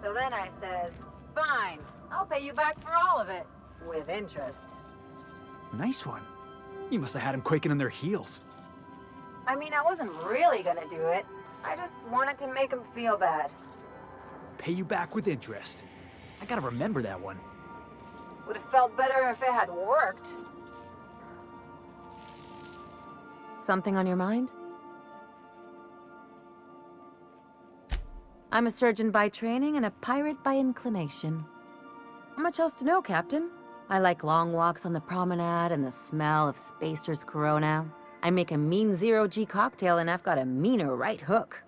So then I says, fine, I'll pay you back for all of it. With interest. Nice one. You must have had him quaking in their heels. I mean, I wasn't really gonna do it. I just wanted to make him feel bad. Pay you back with interest. I gotta remember that one. Would have felt better if it had worked. Something on your mind? I'm a surgeon by training and a pirate by inclination. Not much else to know, Captain. I like long walks on the promenade and the smell of Spacer's Corona. I make a mean zero-G cocktail and I've got a meaner right hook.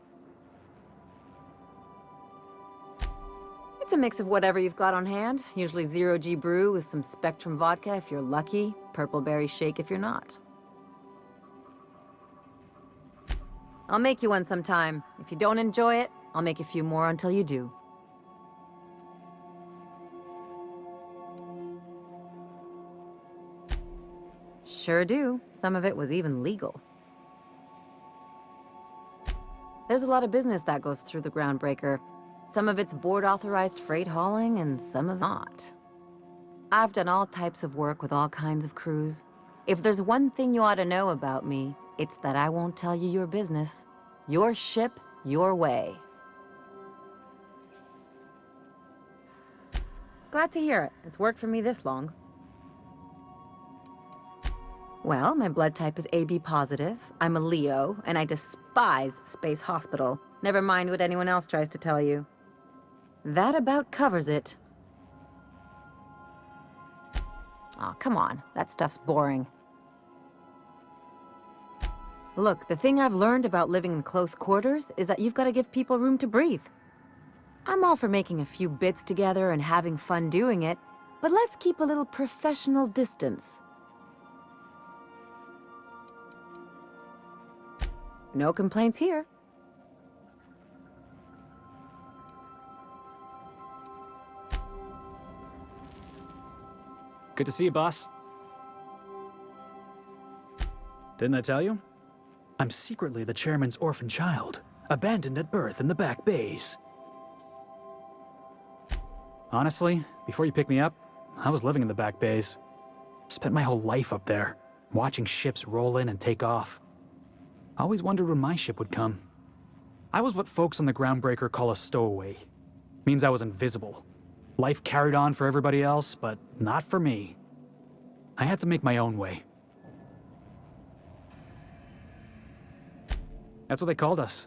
It's a mix of whatever you've got on hand. Usually zero-G brew with some Spectrum vodka if you're lucky, purple berry shake if you're not. I'll make you one sometime. If you don't enjoy it, I'll make a few more until you do. Sure do. Some of it was even legal. There's a lot of business that goes through the Groundbreaker. Some of it's board-authorized freight hauling, and some of not. I've done all types of work with all kinds of crews. If there's one thing you ought to know about me, it's that I won't tell you your business. Your ship, your way. Glad to hear it. It's worked for me this long. Well, my blood type is AB positive. I'm a Leo, and I despise Space Hospital. Never mind what anyone else tries to tell you. That about covers it. Aw, come on. That stuff's boring. Look, the thing I've learned about living in close quarters is that you've got to give people room to breathe. I'm all for making a few bits together and having fun doing it, but let's keep a little professional distance. No complaints here. Good to see you, boss. Didn't I tell you? I'm secretly the chairman's orphan child, abandoned at birth in the back bays. Honestly, before you picked me up, I was living in the back bays. Spent my whole life up there, watching ships roll in and take off. Always wondered when my ship would come. I was what folks on the Groundbreaker call a stowaway. Means I was invisible. Life carried on for everybody else, but not for me. I had to make my own way. That's what they called us.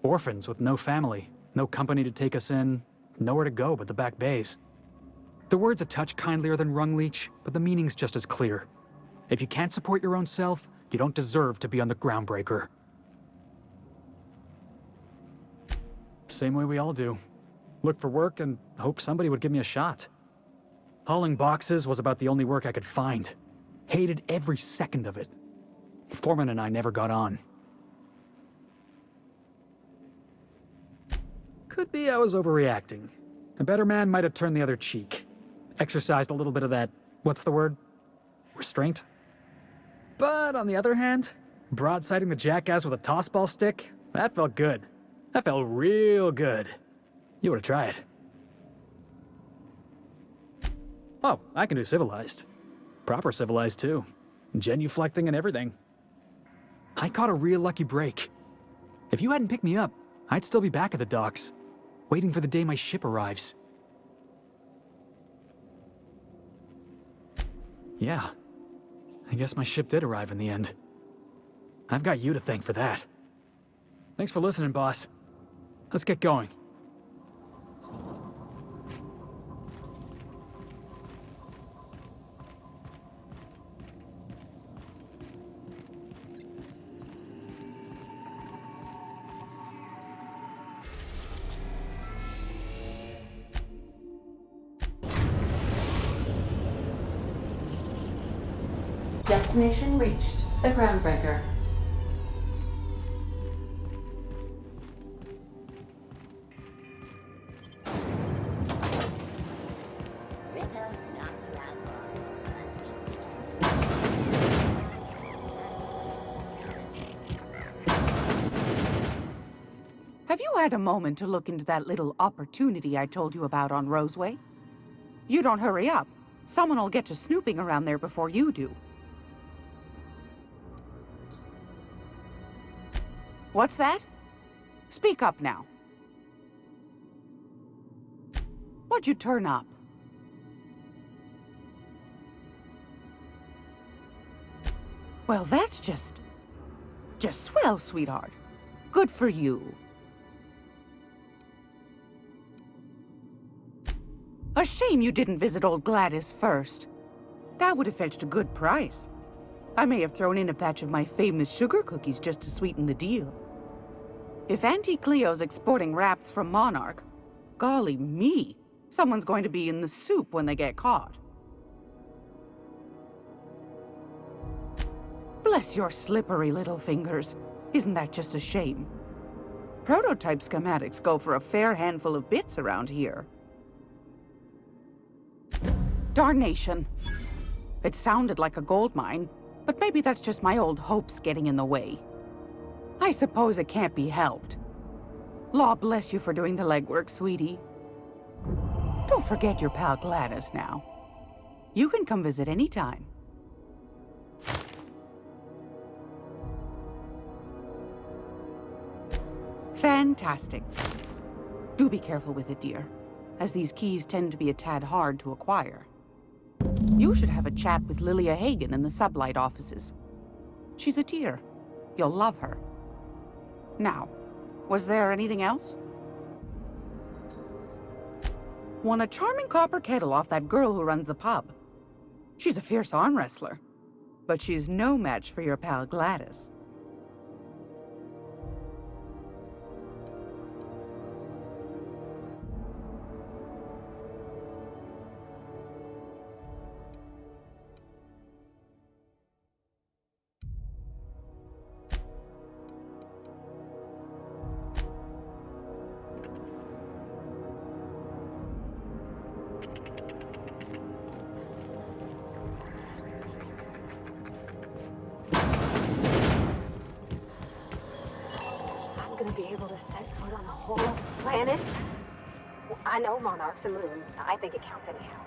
Orphans with no family, no company to take us in, nowhere to go but the back bays. The word's a touch kindlier than rung leech, but the meaning's just as clear. If you can't support your own self, you don't deserve to be on the Groundbreaker. Same way we all do. Look for work and hope somebody would give me a shot. Hauling boxes was about the only work I could find. Hated every second of it. Foreman and I never got on. Could be I was overreacting. A better man might have turned the other cheek. Exercised a little bit of that, what's the word? Restraint? But on the other hand, broadsiding the jackass with a tossball stick, that felt good. That felt real good. You ought to try it. Oh, I can do civilized. Proper civilized, too. Genuflecting and everything. I caught a real lucky break. If you hadn't picked me up, I'd still be back at the docks, waiting for the day my ship arrives. Yeah. I guess my ship did arrive in the end. I've got you to thank for that. Thanks for listening, boss. Let's get going. Destination reached. The Groundbreaker. Have you had a moment to look into that little opportunity I told you about on Roseway? You don't hurry up. Someone will get to snooping around there before you do. What's that? Speak up now. What'd you turn up? Well, that's just swell, sweetheart. Good for you. A shame you didn't visit old Gladys first. That would have fetched a good price. I may have thrown in a batch of my famous sugar cookies just to sweeten the deal. If Auntie Cleo's exporting wraps from Monarch, golly me, someone's going to be in the soup when they get caught. Bless your slippery little fingers. Isn't that just a shame? Prototype schematics go for a fair handful of bits around here. Darnation. It sounded like a gold mine, but maybe that's just my old hopes getting in the way. I suppose it can't be helped. Law bless you for doing the legwork, sweetie. Don't forget your pal Gladys now. You can come visit anytime. Fantastic. Do be careful with it, dear, as these keys tend to be a tad hard to acquire. You should have a chat with Lilia Hagen in the Sublight offices. She's a dear. You'll love her. Now, was there anything else? Won a charming copper kettle off that girl who runs the pub. She's a fierce arm wrestler, but she's no match for your pal Gladys. Be able to set foot on the whole planet? I know Monarch's a moon. I think it counts anyhow.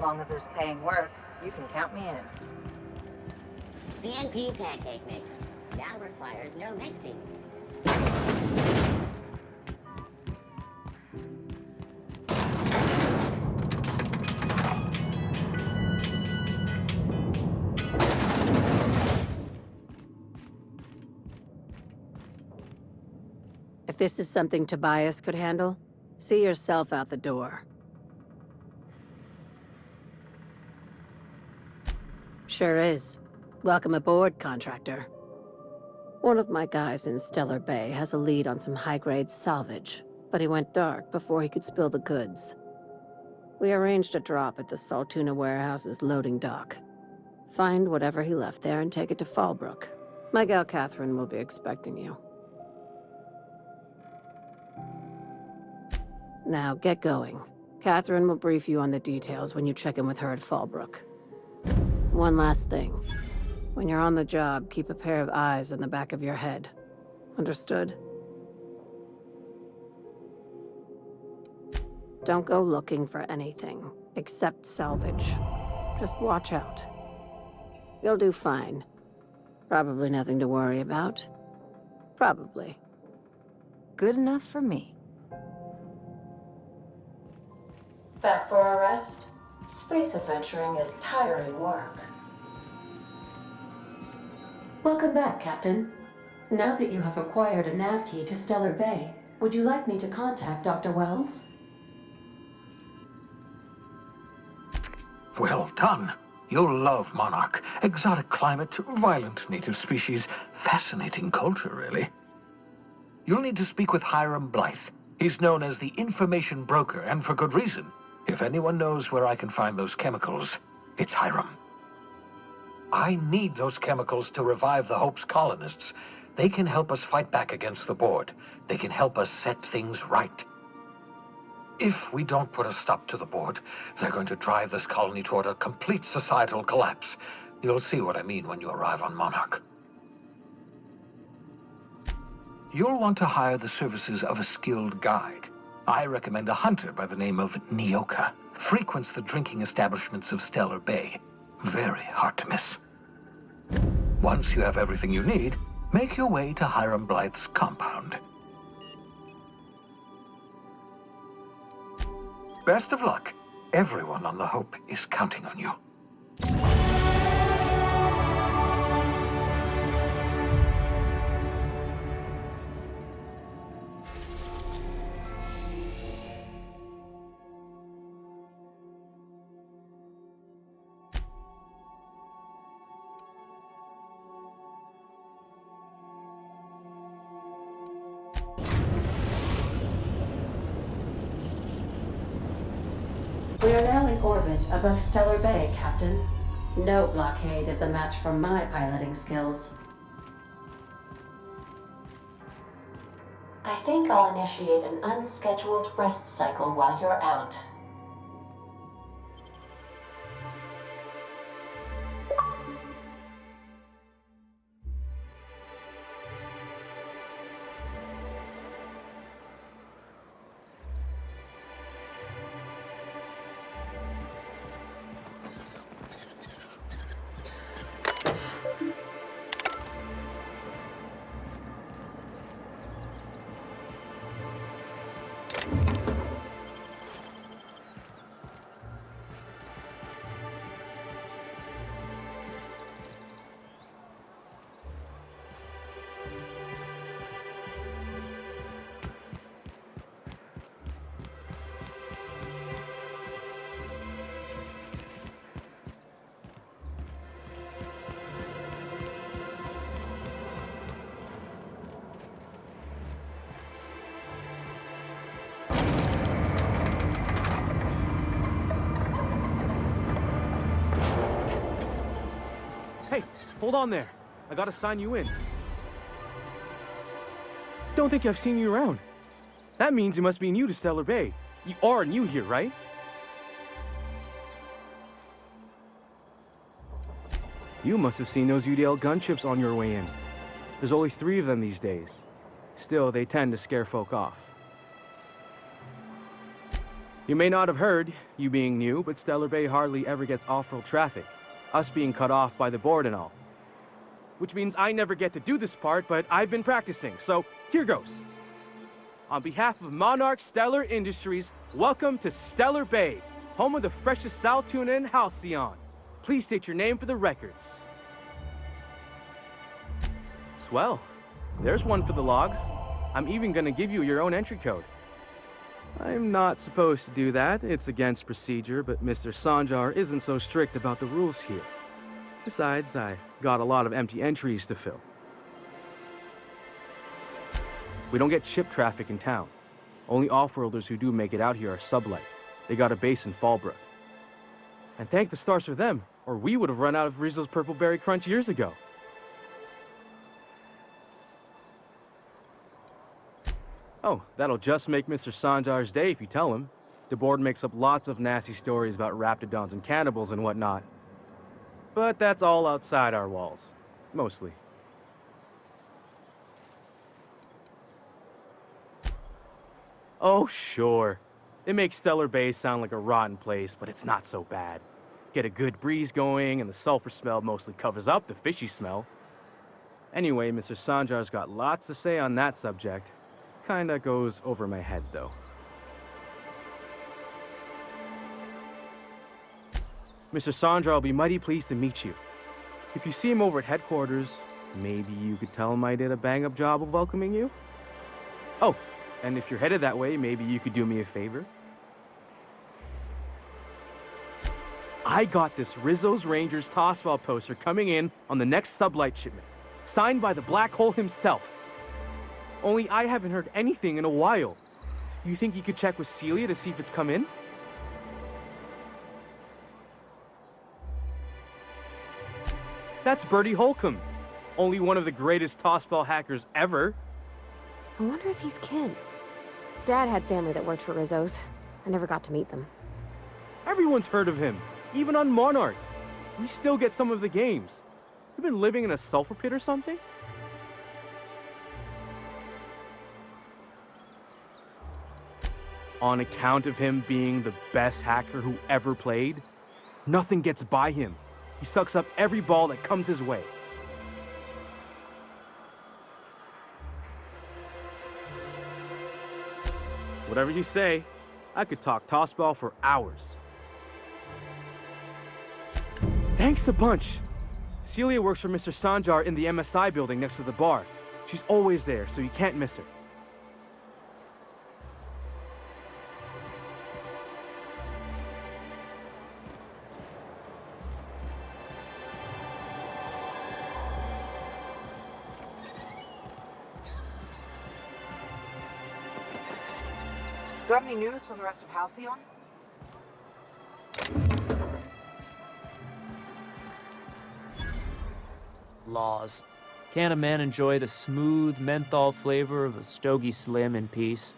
Long as there's paying work, you can count me in. CNP pancake mix. Now requires no mixing. If this is something Tobias could handle, see yourself out the door. Sure is. Welcome aboard, contractor. One of my guys in Stellar Bay has a lead on some high-grade salvage, but he went dark before he could spill the goods. We arranged a drop at the Saltuna warehouse's loading dock. Find whatever he left there and take it to Fallbrook. My gal Catherine will be expecting you. Now, get going. Catherine will brief you on the details when you check in with her at Fallbrook. One last thing. When you're on the job, keep a pair of eyes in the back of your head. Understood? Don't go looking for anything, except salvage. Just watch out. You'll do fine. Probably nothing to worry about. Probably. Good enough for me. Back for a rest? Space adventuring is tiring work. Welcome back, Captain. Now that you have acquired a nav key to Stellar Bay, would you like me to contact Dr. Wells? Well done. You'll love Monarch. Exotic climate, violent native species, fascinating culture, really. You'll need to speak with Hiram Blythe. He's known as the information broker, and for good reason. If anyone knows where I can find those chemicals, it's Hiram. I need those chemicals to revive the Hope's colonists. They can help us fight back against the Board. They can help us set things right. If we don't put a stop to the Board, they're going to drive this colony toward a complete societal collapse. You'll see what I mean when you arrive on Monarch. you'll want to hire the services of a skilled guide. I recommend a hunter by the name of Nyoka. Frequents the drinking establishments of Stellar Bay. Very hard to miss. Once you have everything you need, make your way to Hiram Blythe's compound. Best of luck. Everyone on the Hope is counting on you. We are now in orbit above Stellar Bay, Captain. No blockade is a match for my piloting skills. I think I'll initiate an unscheduled rest cycle while you're out. Hey, hold on there. I gotta sign you in. Don't think I've seen you around. That means you must be new to Stellar Bay. You are new here, right? You must have seen those UDL gunships on your way in. There's only 3 of them these days. Still, they tend to scare folk off. You may not have heard, you being new, but Stellar Bay hardly ever gets off-road traffic. Us being cut off by the board and all. Which means I never get to do this part, but I've been practicing, so here goes. On behalf of Monarch Stellar Industries, welcome to Stellar Bay, home of the freshest sal tuna and halcyon. Please state your name for the records. Swell. There's one for the logs. I'm even gonna give you your own entry code. I'm not supposed to do that. It's against procedure, but Mr. Sanjar isn't so strict about the rules here. Besides, I got a lot of empty entries to fill. We don't get ship traffic in town. Only off-worlders who do make it out here are sublight. They got a base in Fallbrook. And thank the stars for them, or we would have run out of Rizzo's Purple Berry Crunch years ago. Oh, that'll just make Mr. Sanjar's day if you tell him. The board makes up lots of nasty stories about raptidons and cannibals and whatnot. But that's all outside our walls. Mostly. Oh, sure. It makes Stellar Bay sound like a rotten place, but it's not so bad. Get a good breeze going, and the sulfur smell mostly covers up the fishy smell. Anyway, Mr. Sanjar's got lots to say on that subject. Kinda goes over my head, though. Mr. Sanjar will be mighty pleased to meet you. If you see him over at headquarters, maybe you could tell him I did a bang-up job of welcoming you? Oh, and if you're headed that way, maybe you could do me a favor. I got this Rizzo's Rangers tossball poster coming in on the next sublight shipment, signed by the Black Hole himself. Only I haven't heard anything in a while. You think you could check with Celia to see if it's come in? That's Bertie Holcomb, only one of the greatest tossball hackers ever. I wonder if he's kin. Dad had family that worked for Rizzo's. I never got to meet them. Everyone's heard of him, even on Monarch. We still get some of the games. You been living in a sulfur pit or something? On account of him being the best hacker who ever played, nothing gets by him. He sucks up every ball that comes his way. Whatever you say, I could talk tossball for hours. Thanks a bunch. Celia works for Mr. Sanjar in the MSI building next to the bar. She's always there, so you can't miss her. Do you have any news from the rest of Halcyon? Laws. Can a man enjoy the smooth menthol flavor of a Stogie Slim in peace?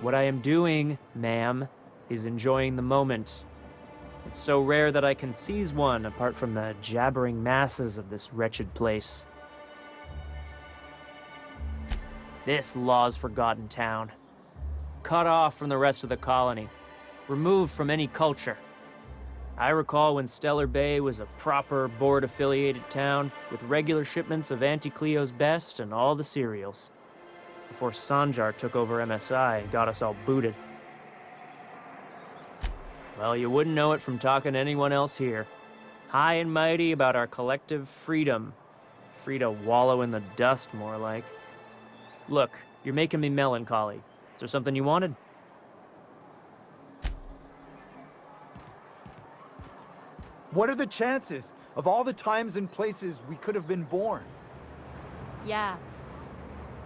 What I am doing, ma'am, is enjoying the moment. It's so rare that I can seize one apart from the jabbering masses of this wretched place. This Law's Forgotten town. Cut off from the rest of the colony. Removed from any culture. I recall when Stellar Bay was a proper board-affiliated town with regular shipments of Auntie Cleo's best and all the cereals. Before Sanjar took over MSI and got us all booted. Well, you wouldn't know it from talking to anyone else here. High and mighty about our collective freedom. Free to wallow in the dust, more like. Look, you're making me melancholy. Is there something you wanted? What are the chances of all the times and places we could have been born? Yeah.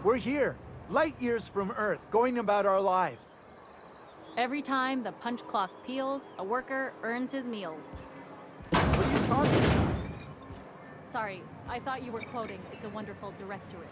We're here, light years from Earth, going about our lives. Every time the punch clock peals, a worker earns his meals. What are you talking about? Sorry, I thought you were quoting It's a Wonderful Directorate.